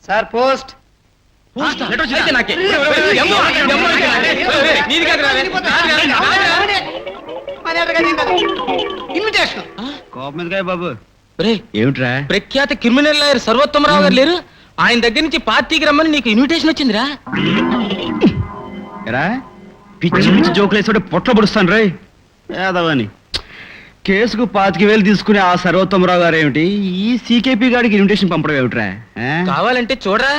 Sir post invitation కోపం బాబు. ఏమిట్రా? ప్రఖ్యాత క్రిమినల్ లాయర్ సర్వోత్తమరావు గారు లేరు? ఆయన దగ్గర నుంచి పార్టీకి రమ్మని నీకు ఇన్విటేషన్ వచ్చిందిరా. పిచ్చి పిచ్చి జోకులు వేసి పొట్ల పొడుస్తాను రే యాదవని. కేసుకు 25,000 తీసుకునే ఆ సర్వోత్తమరావు గారు ఏమిటి ఈ సీకేపీ గారికి ఇన్విటేషన్ పంపడం ఏమిట్రా? కావాలంటే చూడరా.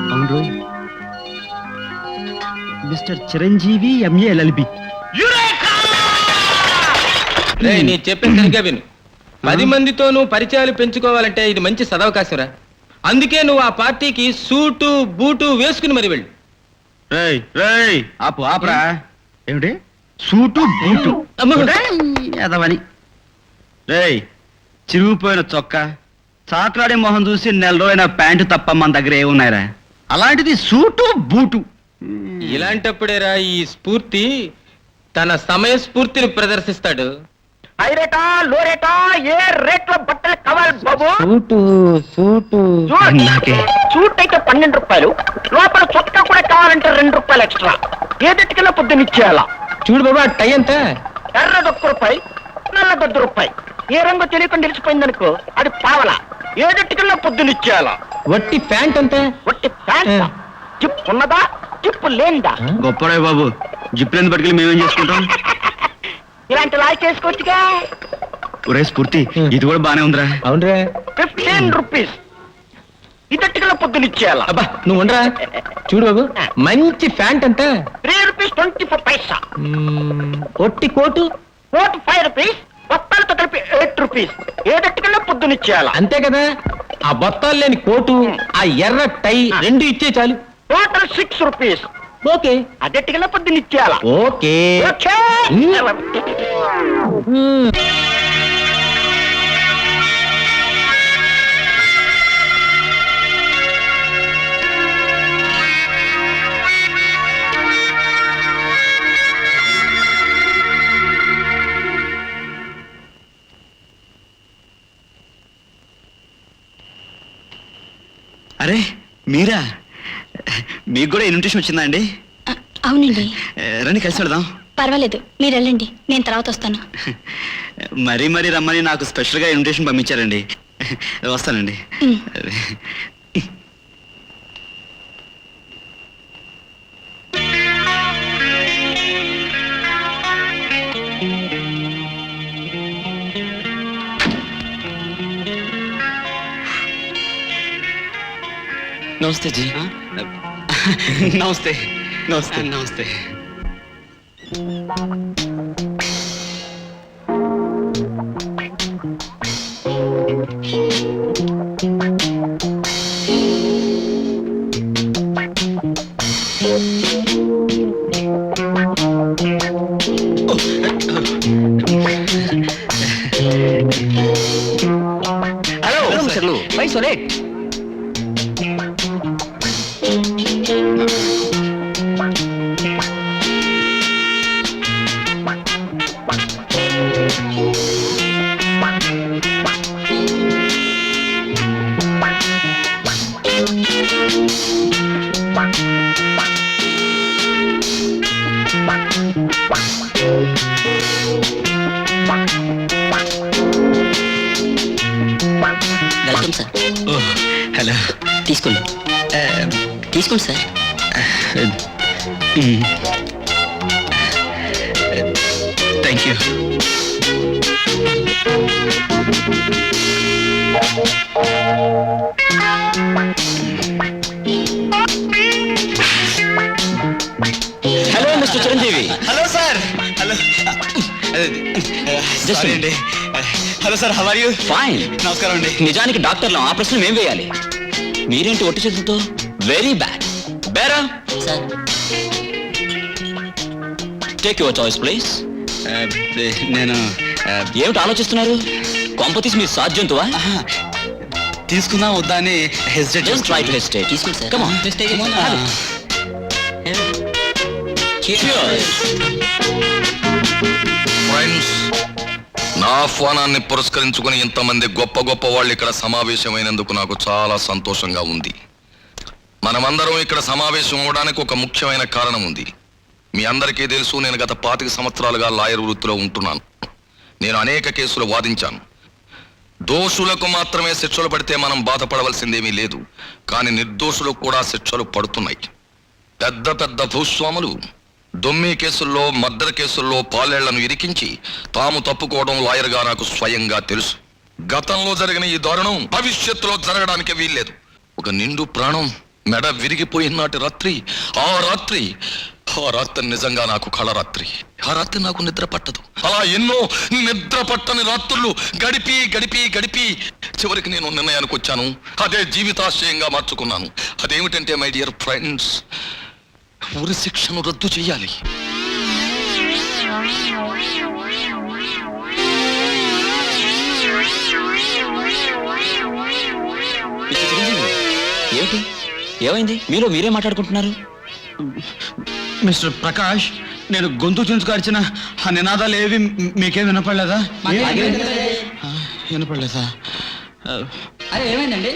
అవును రోయ్, మిస్టర్ చిరంజీవి ఎంఏ LLB. నీ చెప్పిన సరిగ్గా విను. 10 మందితోనూ పరిచయాలు పెంచుకోవాలంటే ఇది మంచి సదవకాశంరా. అందుకే నువ్వు ఆ పార్టీకి సూటు బూటు వేసుకుని మరి వెళ్ళు. ఆపరా. ఏమిటి సూటు బూటు యాదవని? రేయ్, చిరిగిపోయిన చొక్కా చాట్లాడే మొహం చూసి 4 రోజులైన ప్యాంటు తప్ప మన దగ్గర ఏమున్నాయిరా? అలాంటిది సూటు బూటు. ఇలాంటప్పుడేరా ఈ స్ఫూర్తి తన సమయ స్ఫూర్తిని ప్రదర్శిస్తాడు. హైరేటా లోరేటా ఏ రేట్ల బట్టలు కావాలి బాబు? సూటు సూట్ అయితే 12 రూపాయలు, లోపల చొక్కా కూడా కావాలంటే 2 రూపాయలు ఎక్స్ట్రా. ఏదెట్టుకెళ్ళా పొద్దునిచ్చేయాలా? చూడు బాబా, టై ఎంత? ఎర్రది 1 రూపాయి, నల్లది 1 రూపాయి. ఏ రంగు తెలియకుండా నిలిచిపోయిందనుకో అది పావలా. ఏదెట్టుకెళ్ళా పొద్దునిచ్చేయాలా? వట్టి ప్యాంట్ అంతా? వట్టి ప్యాంట్. జిప్ ఉన్నదా జిప్పు లేనిదా? గొప్పడే బాబు, జిప్లేని పట్టుకెళ్ళి మేమేం చేసుకుంటాం? ఇలాంటి లాయ్ చేసుకోవచ్చుగా. ఒరే స్ఫూర్తి, ఇది కూడా బానే ఉందిరా. అవునరా. 15 రూపీస్. ఇదట్టుకెళ్ళా పొద్దునిచ్చేయాలా? అబ్బా నువ్వు ఉండరా. చూడు బాబు, మంచి ప్యాంట్ అంతా? 3 రూపీస్ 24 పైసా. ఒట్టి కోటు? కోటు 5 రూపీస్, బొత్తాలతో కలిపి 8 రూపీస్. ఏదట్టుకెళ్ళా పొద్దునిచ్చేయాలా? అంతే కదా. ఆ బొత్తాలు లేని కోటు, ఆ ఎర్ర టై 2 ఇచ్చే చాలు. Total 6 rupees. ఓకే. అదెట్టుకెళ్ళా పొద్దునిచ్చేయాలా? ఓకే. ఓకే. అరే మీరా? మీకు కూడా ఇన్విటేషన్ వచ్చిందా అండి? అవునండి. రండి కలిసి వెళదాం. పర్వాలేదు, మీరు వెళ్ళండి, నేను తర్వాత వస్తాను. మరీ రమ్మని నాకు స్పెషల్గా ఇన్విటేషన్ పంపించారండి. వస్తానండి. నమస్తే జీ. నమస్తే నమస్తే నమస్తే. హలో మిస్టర్లు, why so late? Welcome sir. Hello. తీసుకోండి తీసుకోండి sir. Thank you. Hello mister Chiranjeevi. Hello sir. Hello. Just a అండి. Hello sir, how are you? Fine. నమస్కారం అండి. నిజానికి డాక్టర్లు ఆ ప్రశ్న మేం వేయాలి, మీరేంటి ఒట్టి చేతులతో? Very bad. Bearer sir take your choice please. నేను ఏమిటి ఆలోచిస్తున్నారు? కొంపతీసి మీరు సాధ్యంతువా? తీసుకుందాం వద్దా అని hesitate just try to hesitate. తీసుకోండి sir. Come on, just take it. Cheers. Friends, నా ఆహ్వానాన్ని పురస్కరించుకుని ఇంతమంది గొప్ప గొప్ప వాళ్ళు ఇక్కడ సమావేశమైనందుకు నాకు చాలా సంతోషంగా ఉంది. మనమందరం ఇక్కడ సమావేశం అవడానికి ఒక ముఖ్యమైన కారణం ఉంది. మీ అందరికీ తెలుసు, నేను గత 25 సంవత్సరాలుగా లాయర్ వృత్తిలో ఉంటున్నాను. నేను అనేక కేసులు వాదించాను. దోషులకు మాత్రమే శిక్షలు పడితే మనం బాధపడవలసిందేమీ లేదు, కానీ నిర్దోషులకు కూడా శిక్షలు పడుతున్నాయి. పెద్ద పెద్ద భూస్వాములు దొమ్మి కేసుల్లో, మర్డర్ కేసుల్లో పాలేళ్లను ఇరికించి తాము తప్పుకోవడం లాయర్గా నాకు స్వయంగా తెలుసు. గతంలో జరిగిన ఈ దారుణం భవిష్యత్తులో జరగడానికి వీల్లేదు. ఒక నిండు ప్రాణం మెడ విరిగిపోయిన నాటి రాత్రి, ఆ రాత్రి నిజంగా నాకు కళరాత్రి. ఆ రాత్రి నాకు నిద్ర పట్టదు. అలా ఎన్నో నిద్ర పట్టని రాత్రులు గడిపి గడిపి గడిపి చివరికి నేను నిర్ణయానికి వచ్చాను. అదే జీవితాశయంగా మార్చుకున్నాను. అదేమిటంటే మై డియర్ ఫ్రెండ్స్, ఉరి శిక్షను రద్దు చేయాలి. ఏమిటి, ఏమైంది? మీలో మీరే మాట్లాడుకుంటున్నారు? మిస్టర్ ప్రకాష్, నేను గొంతు చించుకొచ్చిన ఆ నినాదాలు ఏవి మీకేం వినపడలేదా? వినపడలేదా? అరే ఏమైందండి?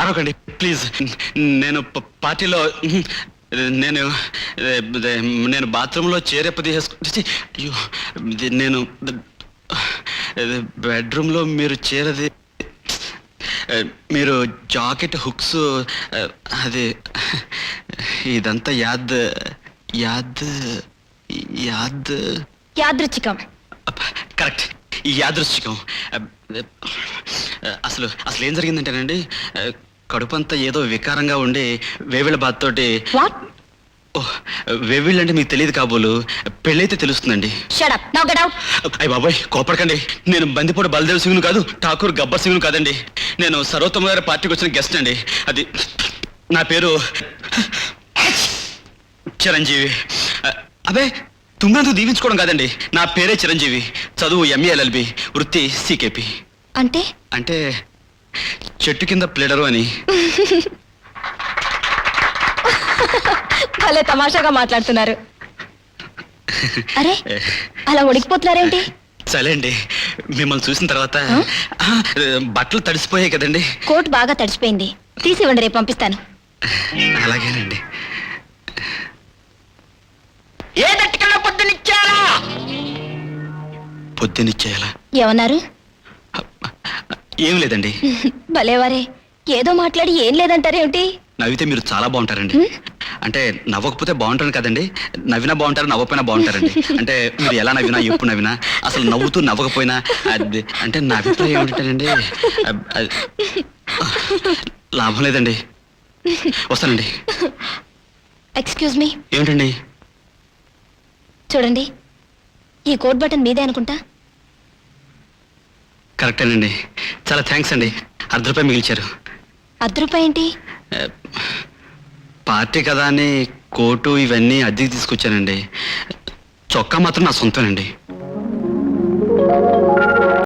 అరవకండి ప్లీజ్. నేను పార్టీలో నేను నేను బాత్రూంలో చేరేపది అయ్యో, నేను బెడ్రూమ్లో మీరు చేరది, మీరు జాకెట్ హుక్స్, అది ఇదంతా యాదృచ్ఛికం. కరెక్ట్, యాదృచ్ఛికం. అసలు ఏం జరిగిందంటేనండి, కడుపంతా ఏదో వికారంగా ఉండి వేవిళ్ళ బాధ తోటి. వేవిళ్ళు అంటే మీకు తెలియదు కాబోలు, పెళ్ళైతే తెలుస్తుందండి. అయ్య బాబాయ్ కోపడకండి, నేను బందిపోటు బలదేవ్ సింగ్ను కాదు, ఠాకూర్ గబ్బర్ సింగ్ను కాదండి. నేను సర్వోత్తమ గారి పార్టీకి వచ్చిన గెస్ట్ అండి. అది నా పేరు చిరంజీవి. అబే తుమ్మందుకు దీవించుకోవడం కాదండి, నా పేరే చిరంజీవి. చదువు MA LLB, వృత్తి CKP. అంటే చెట్టు కింద ప్లేడరు అని. భలే తమాషాగా మాట్లాడుతున్నారు. అరే అలా ఉడికిపోతున్నారేంటి? సరే అండి, మిమ్మల్ని చూసిన తర్వాత బట్టలు తడిసిపోయాయి కదండి. కోట్ బాగా తడిసిపోయింది, తీసివ్వండి, రేపు పంపిస్తాను. అలాగేనండి. ఏ దట్టికల్లో పొద్దునిచ్చేయాలా? ఏమన్నారు? ఏం లేదండి. భలేవారే, ఏదో మాట్లాడి ఏం లేదంటారేమిటి? నవ్వితే మీరు చాలా బాగుంటారండి. అంటే నవ్వకపోతే బాగుంటారు కదండి, నవ్వినా బాగుంటారు, నవ్వకపోయినా బాగుంటారండి. అంటే మీరు ఎలా నవ్వినా, ఎప్పుడు నవ్వినా, అసలు నవ్వుతూ నవ్వకపోయినా, అది అంటే నా అభిప్రాయం ఏమిటండి, లాభం లేదండి. వస్తానండి. Excuse me. ఏమిటండి? చూడండి, ఈ కోట్ బటన్ మీదే అనుకుంటా. కరెక్టేనండి, చాలా థ్యాంక్స్ అండి. ₹10 మిగిల్చారు. ₹10 ఏంటి? పార్టీ కదా అని కోటు ఇవన్నీ అద్దెకి తీసుకొచ్చానండి. చొక్కా మాత్రం నా సొంతనండి.